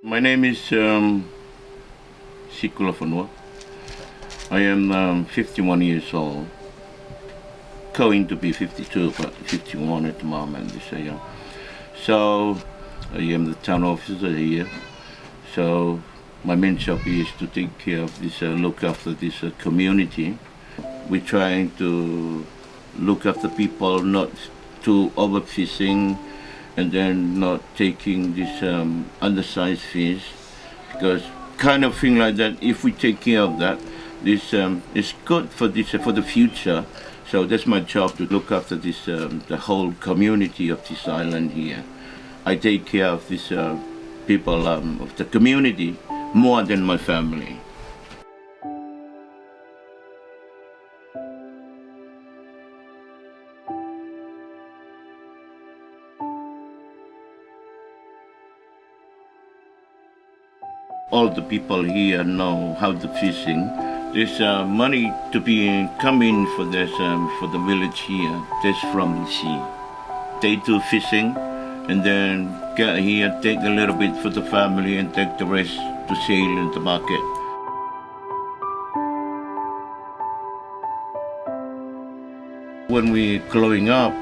My name is Sikula Fanua. I am 51 years old, going to be 52, but 51 at the moment. So I am the town officer here. So my main job is to take care of this, look after this community. We're trying to look after people, not too overfishing, and then not taking this undersized fish, because kind of thing like that. If we take care of that, this is good for this for the future. So that's my job, to look after this the whole community of this island here. I take care of this people of the community more than my family. All the people here know how to fishing. There's money to be coming for this for the village here. That's from the sea. They do fishing, and then get here, take a little bit for the family, and take the rest to sell in the market. When we're growing up,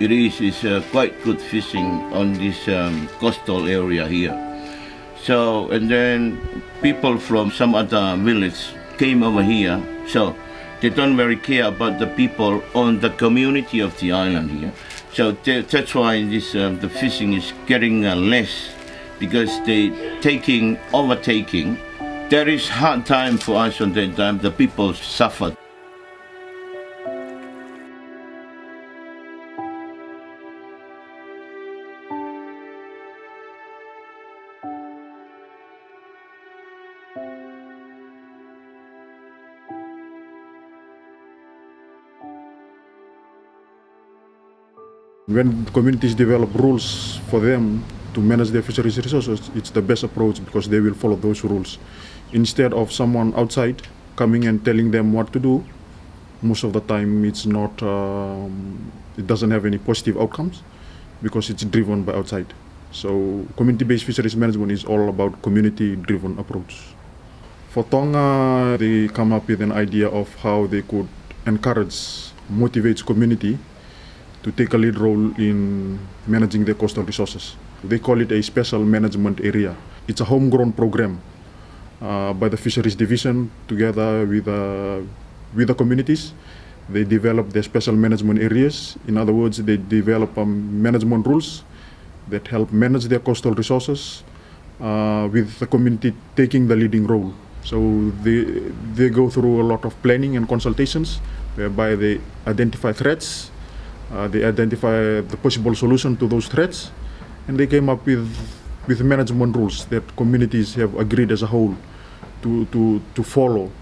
it is quite good fishing on this coastal area here. So, and then people from some other village came over here. So they don't very care about the people on the community of the island here. So that's why this the fishing is getting less, because they overtaking. There is hard time for us on that time. The people suffered. When communities develop rules for them to manage their fisheries resources, it's the best approach, because they will follow those rules. Instead of someone outside coming and telling them what to do, most of the time it's not, it doesn't have any positive outcomes, because it's driven by outside. So community-based fisheries management is all about community-driven approach. For Tonga, they come up with an idea of how they could encourage, motivate community to take a lead role in managing their coastal resources. They call it a special management area. It's a homegrown program by the Fisheries Division together with the communities. They develop their special management areas. In other words, they develop management rules that help manage their coastal resources with the community taking the leading role. So they go through a lot of planning and consultations, whereby they identify threats, they identify the possible solution to those threats, and they came up with management rules that communities have agreed as a whole to follow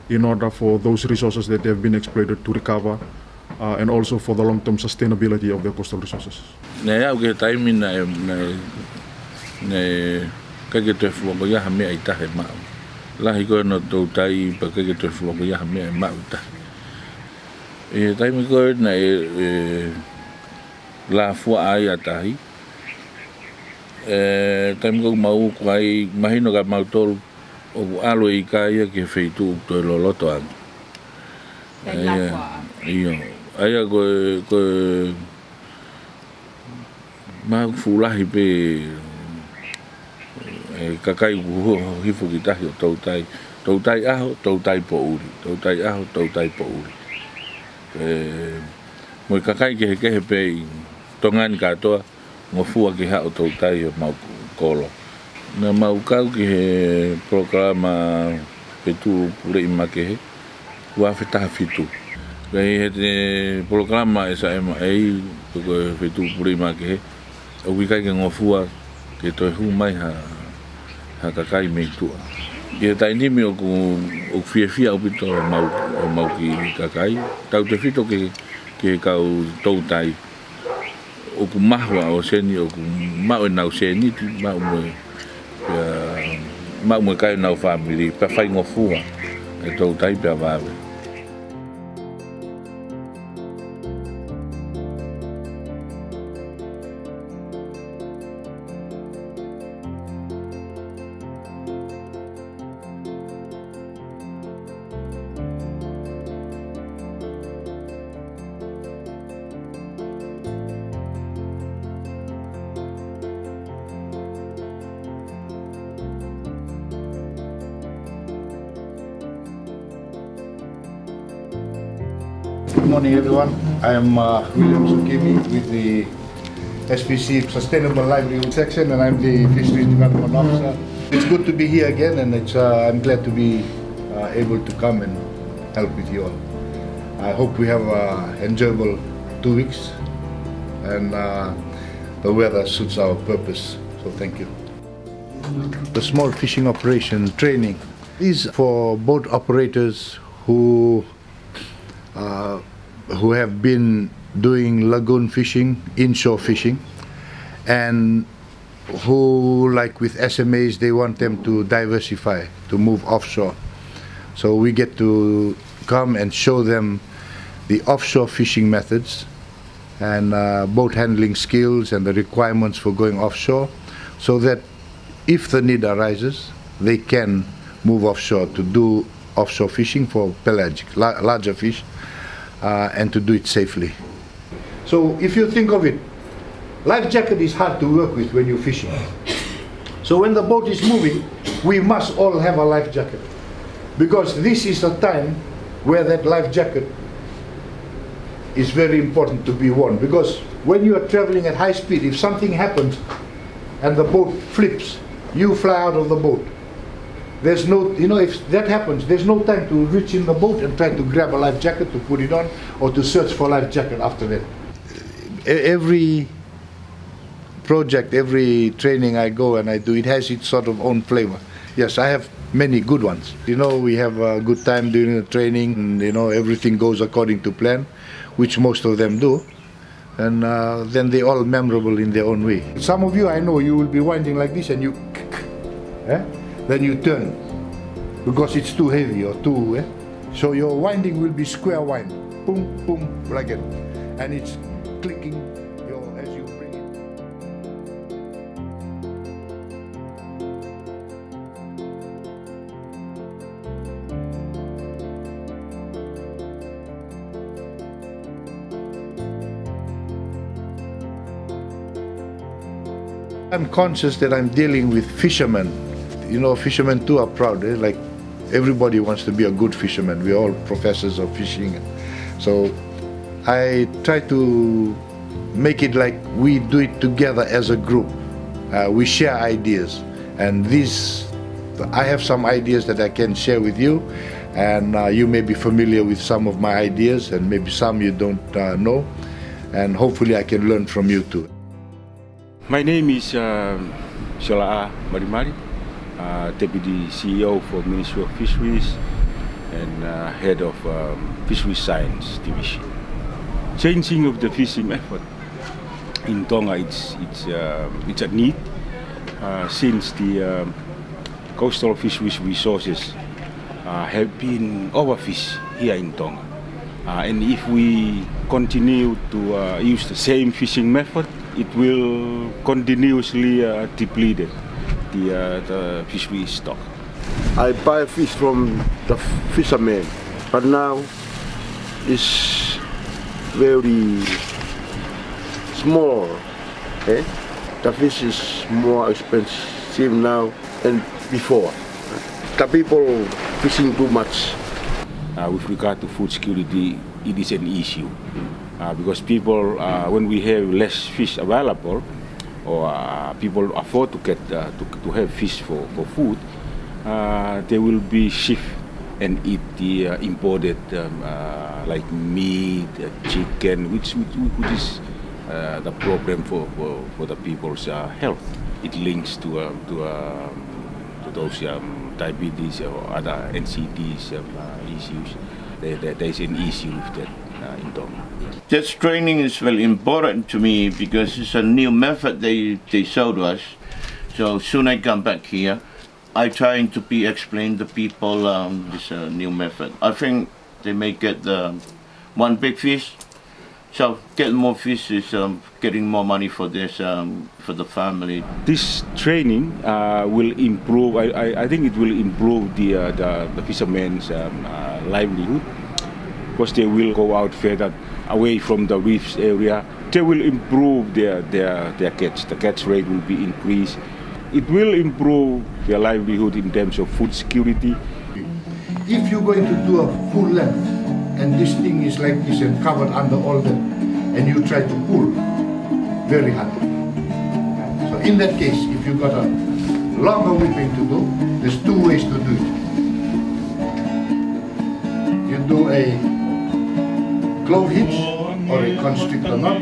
in order for those resources that have been exploited to recover, and also for the long-term sustainability of their coastal resources. Nei au ke taimi nei ka ke te fuwa ya ha me ai tahe mau. Lahi ko no tau tai pa ka ke te fuwa ya ha me ai mau ta. E taimi ko nei la fuwa ai atahi. Taimi ko mau kwai mahino ka mau tolu o alo I kai ke feitu to loloto an. Iyo. Aya ko mau fulahi pe kakai hifu ki tahi o tau tai aho, tau tai po uri, tau tai aho, tau tai po uri. Moi kakai ke he pe tongan katoa ngofua ki hao tau tai o mau kolo. Na mau kau ki he programa petu pure ima ke he ua fetaha fitu. Kai he te programa esa ema ei ko petu pure ima ke he o wikai ke ngofua ke toi hu mai ha kakai me tua. Ia tai ni me o fia o pito mau ki kakai. Tau te fito ke kau tau tai. O ku mahua o seni o ku mau e nau seni ti mau mo kai nau family pa fai ngofua e tau tai pa vave. Good morning, everyone. I am William Sukimi with the SPC Sustainable Livelihood Section, and I'm the Fisheries Development Officer. It's good to be here again, and I'm glad to be able to come and help with you all. I hope we have an enjoyable 2 weeks, and the weather suits our purpose. So thank you. The small fishing operation training is for boat operators who have been doing lagoon fishing, inshore fishing, and who, like with SMAs, they want them to diversify, to move offshore. So we get to come and show them the offshore fishing methods and boat handling skills and the requirements for going offshore, so that if the need arises, they can move offshore to do offshore fishing for pelagic, larger fish, and to do it safely. So if you think of it, life jacket is hard to work with when you're fishing. So when the boat is moving, we must all have a life jacket, because this is the time where that life jacket is very important to be worn. Because when you are traveling at high speed, if something happens and the boat flips, you fly out of the boat. There's no, if that happens, there's no time to reach in the boat and try to grab a life jacket to put it on, or to search for a life jacket after that. Every project, every training I go and I do, it has its sort of own flavor. Yes, I have many good ones. We have a good time during the training, and everything goes according to plan, which most of them do. And then they're all memorable in their own way. Some of you, I know, you will be winding like this and you then you turn because it's too heavy or too. So your winding will be square wind, boom, boom, like that, and it's clicking as you bring it. I'm conscious that I'm dealing with fishermen. Fishermen too are proud. Like everybody wants to be a good fisherman. We're all professors of fishing. So I try to make it like we do it together as a group. We share ideas. And I have some ideas that I can share with you. And you may be familiar with some of my ideas, and maybe some you don't know. And hopefully I can learn from you too. My name is Shola Marimari, Deputy CEO for Ministry of Fisheries and Head of Fisheries Science Division. Changing of the fishing method in Tonga, it's a need since the coastal fisheries resources have been overfished here in Tonga. And if we continue to use the same fishing method, it will continuously deplete the fishery stock. I buy fish from the fishermen, but now it's very small. The fish is more expensive now than before. The people fishing too much. With regard to food security, it is an issue. Because people, when we have less fish available, or people afford to get to have fish for food, they will be shift and eat the imported like meat, chicken, which is the problem for the people's health. It links to those diabetes or other NCDs issues. There is an issue with that in Tonga. This training is very important to me because it's a new method they showed us. So soon I come back here, I trying to explain to people this new method. I think they may get one big fish. So get more fish is getting more money for this for the family. This training will improve. I think it will improve the fishermen's livelihood, because they will go out further away from the reefs area. They will improve their catch. The catch rate will be increased. It will improve their livelihood in terms of food security. If you're going to do a full length and this thing is like this and covered under all that, and you try to pull very hard. So in that case, if you got a longer whipping to do, there's two ways to do it. You do a clove hitch or a constrictor knot.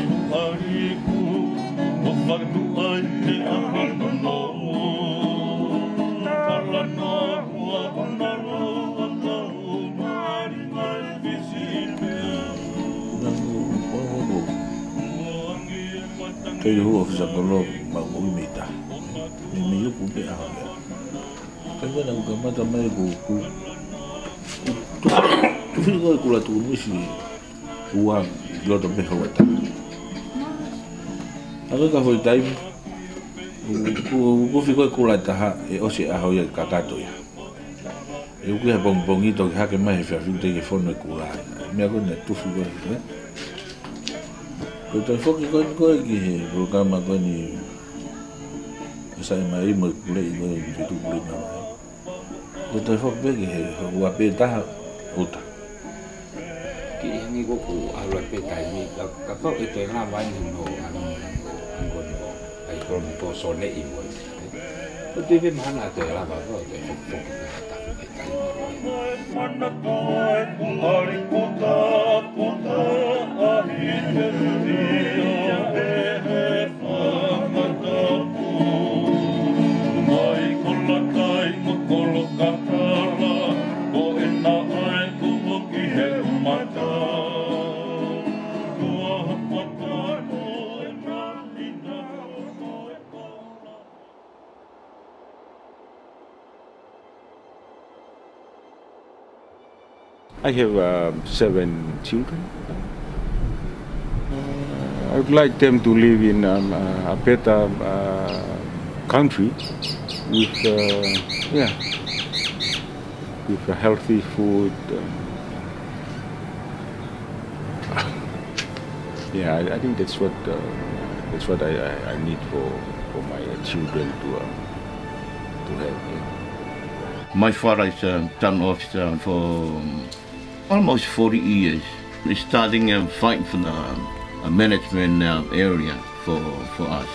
Kaya huwag sa kolog, mag-umita. May yukupi ako yan. Kaya nang gamata may buku. Tufili ko ay kula tuwisi. Uwang, loto may hawata. Ako ka hoy time. Kufi ko ay kula taha, e osi ahaw yan kakato ya. E uki ha bongbongito, hake mahe fiafinte ke fono e kula. Mea ko na tufi ko ay. Kau foki kau lagi programa kau ni saya mai mulai kau itu boleh nama. Kau foki lagi buat peta uta. Kini ni kau alat peta ni kau itu yang lama ni no angkon no. Ai kau tu sone ibu. Kau tu di mana tu yang lama kau tu foki tak peta. Mana kau hari kota akhir. I have 7 children. I would like them to live in a better country with with a healthy food. I think that's what I need for my children to have. Yeah. My father is a town officer for almost 40 years. He's starting a fight for the management area for us.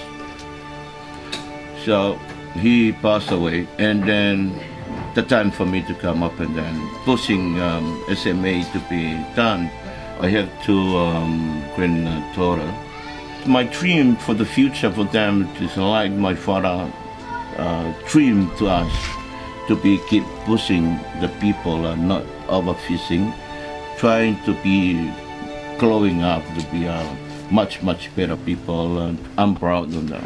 So he passed away, and then the time for me to come up and then pushing SMA to be done. I have two granddaughter. My dream for the future for them is like my father dream to us to be keep pushing the people not overfishing, trying to be growing up to be much better people. I'm proud of that.